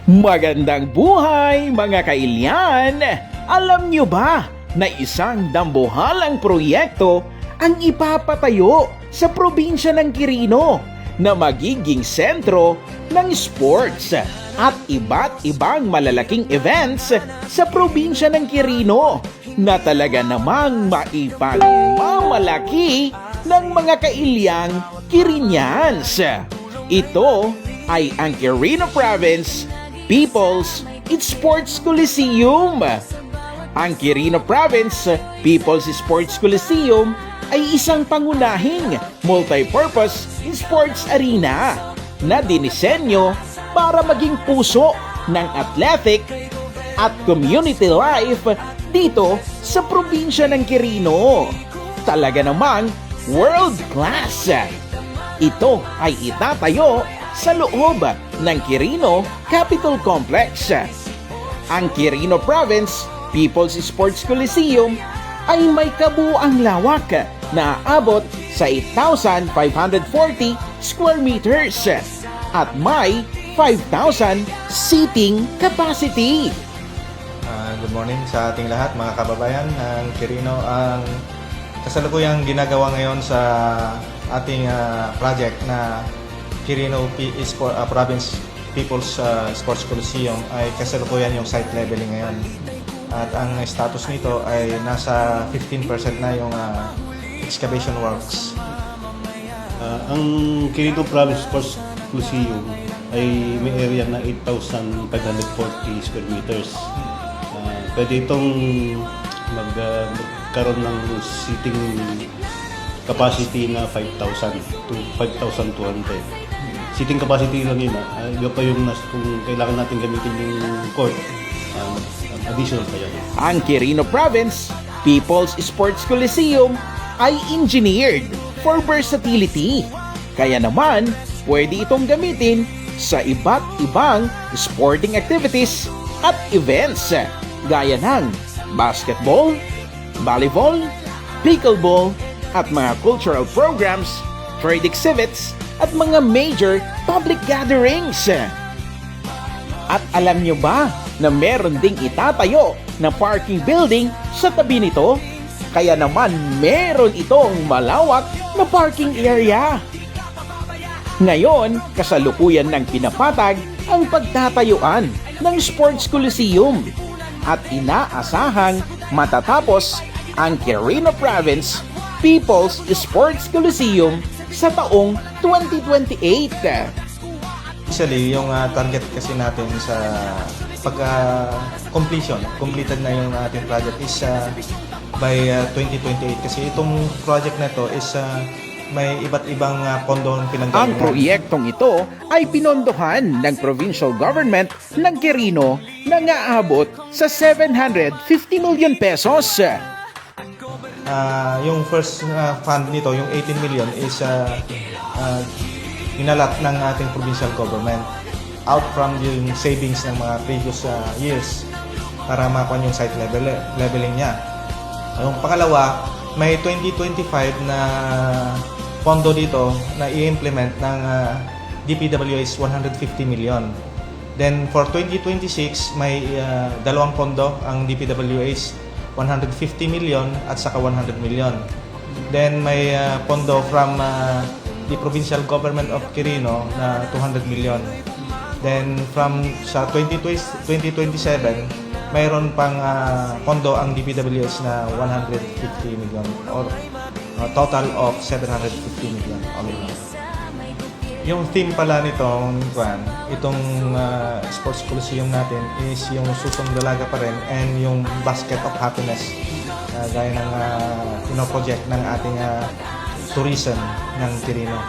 Magandang buhay mga kailyan! Alam nyo ba na isang dambuhalang proyekto ang ipapatayo sa probinsya ng Quirino na magiging sentro ng sports at iba't ibang malalaking events sa probinsya ng Quirino na talaga namang maipagmamalaki ng mga kailyang Quirinians. Ito ay ang Quirino Province People's Sports Coliseum. Ang Quirino Province People's Sports Coliseum ay isang pangunahing multi-purpose sports arena na dinisenyo para maging puso ng athletic at community life dito sa probinsya ng Quirino. Talaga namang world class. Ito ay itatayo sa loob ng Quirino Capitol Complex. Ang Quirino Province People's Sports Coliseum ay may kabuuang lawak na aabot sa 8,540 square meters at may 5,000 seating capacity. Good morning sa ating lahat mga kababayan ng Quirino. Ang kasalukuyang ginagawa ngayon sa ating project na Quirino Province People's Sports Coliseum ay kasalukuyan yung site leveling ngayon. At ang status nito ay nasa 15% na yung excavation works. Ang Quirino Province Sports Coliseum ay may area na 8,540 square meters. Pwede itong magkaroon ng seating capacity na 5,000 to 5,200. Seating capacity lang yun. Iba pa yung kung kailangan natin gamitin yung court, additional pa yan. Ang Quirino Province People's Sports Coliseum ay engineered for versatility. Kaya naman, pwede itong gamitin sa iba't ibang sporting activities at events gaya ng basketball, volleyball, pickleball, at mga cultural programs, trade exhibits, at mga major public gatherings. At alam nyo ba na meron ding itatayo na parking building sa tabi nito? Kaya naman meron itong malawak na parking area. Ngayon, kasalukuyan ng pinapatag ang pagtatayuan ng Sports Coliseum at inaasahang matatapos ang Quirino Province People's Sports Coliseum sa taong 2028. Actually, yung target kasi natin sa completed na yung ating project is by 2028 kasi itong project na to is may iba't ibang pondo pinanggalingan. Ang proyektong ito ay pinondohan ng provincial government ng Quirino na aabot sa 750 million pesos. Yung first fund nito, yung 18 million is inalat ng ating provincial government out from yung savings ng mga previous years para makuha yung site leveling niya. Yung pangalawa, may 2025 na pondo dito na i-implement ng DPWH 150 million. Then for 2026, may dalawang pondo ang DPWH 150 million at saka 100 million. Then may pondo from the provincial government of Quirino na 200 million. Then from sa 2027, mayroon pang pondo ang DPWH na 150 million or total of 750 million all in all. Yung theme pala nitong itong Sports Coliseum natin is yung Susong Dalaga pa rin and yung Basket of Happiness gaya ng project ng ating tourism ng Quirino.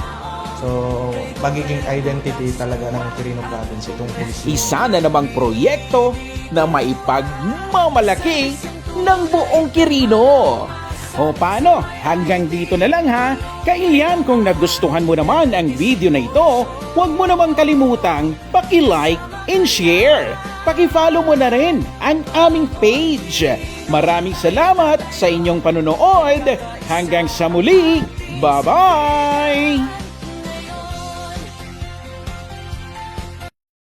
So, magiging identity talaga ng Quirino Province itong Coliseum. Isa na namang proyekto na maipagmamalaki ng buong Quirino. O paano? Hanggang dito na lang ha. Kailyan, kung nagustuhan mo naman ang video na ito, huwag mo namang kalimutang paki-like and share. Paki-follow mo na rin ang aming page. Maraming salamat sa inyong panonood. Hanggang sa muli. Bye-bye!